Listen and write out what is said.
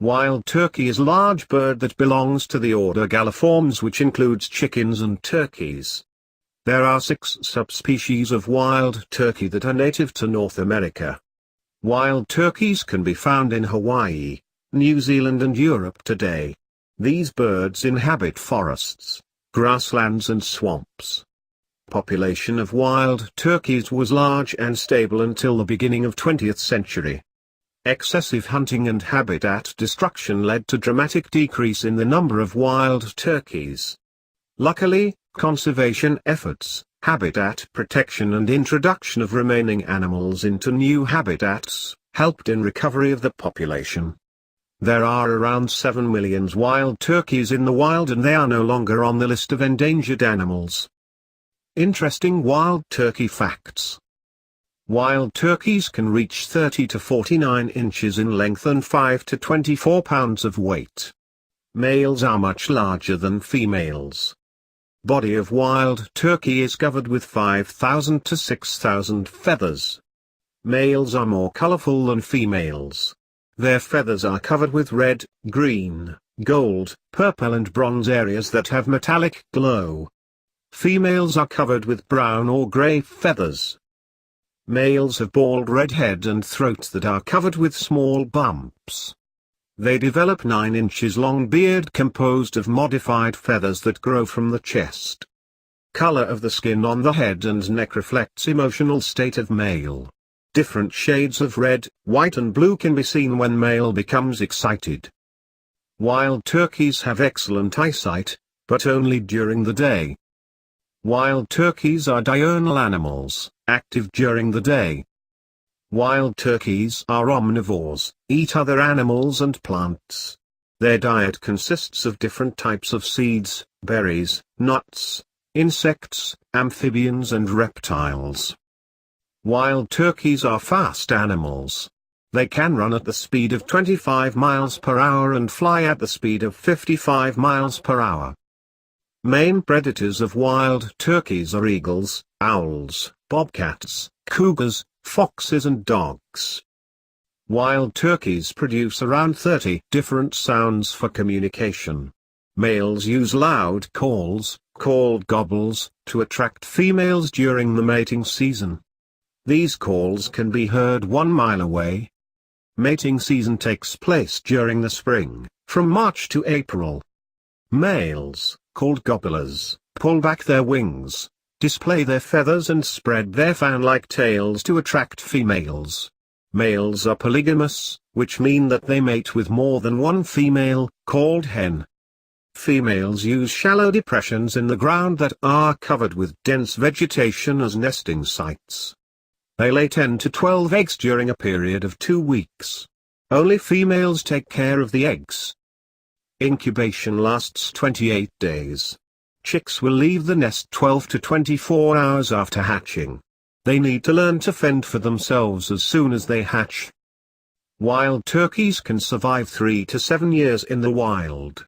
Wild turkey is a large bird that belongs to the order Galliformes, which includes chickens and turkeys. There are 6 subspecies of wild turkey that are native to North America. Wild turkeys can be found in Hawaii, New Zealand and Europe today. These birds inhabit forests, grasslands and swamps. Population of wild turkeys was large and stable until the beginning of 20th century. Excessive hunting and habitat destruction led to dramatic decrease in the number of wild turkeys. Luckily, conservation efforts, habitat protection and introduction of remaining animals into new habitats, helped in recovery of the population. There are around 7 million wild turkeys in the wild, and they are no longer on the list of endangered animals. Interesting wild turkey facts. Wild turkeys can reach 30 to 49 inches in length and 5 to 24 pounds of weight. Males are much larger than females. Body of wild turkey is covered with 5,000 to 6,000 feathers. Males are more colorful than females. Their feathers are covered with red, green, gold, purple and bronze areas that have metallic glow. Females are covered with brown or gray feathers. Males have bald red head and throats that are covered with small bumps. They develop 9 inches long beard composed of modified feathers that grow from the chest. Color of the skin on the head and neck reflects emotional state of male. Different shades of red, white and blue can be seen when male becomes excited. Wild turkeys have excellent eyesight, but only during the day. Wild turkeys are diurnal animals, active during the day. Wild turkeys are omnivores, eat other animals and plants. Their diet consists of different types of seeds, berries, nuts, insects, amphibians and reptiles. Wild turkeys are fast animals. They can run at the speed of 25 miles per hour and fly at the speed of 55 miles per hour. Main predators of wild turkeys are eagles, owls, bobcats, cougars, foxes and dogs. Wild turkeys produce around 30 different sounds for communication. Males use loud calls, called gobbles, to attract females during the mating season. These calls can be heard 1 mile away. Mating season takes place during the spring, from March to April. Males, called gobblers, pull back their wings, display their feathers and spread their fan-like tails to attract females. Males are polygamous, which mean that they mate with more than one female, called hen. Females use shallow depressions in the ground that are covered with dense vegetation as nesting sites. They lay 10 to 12 eggs during a period of 2 weeks. Only females take care of the eggs. Incubation lasts 28 days. Chicks will leave the nest 12 to 24 hours after hatching. They need to learn to fend for themselves as soon as they hatch. Wild turkeys can survive 3 to 7 years in the wild.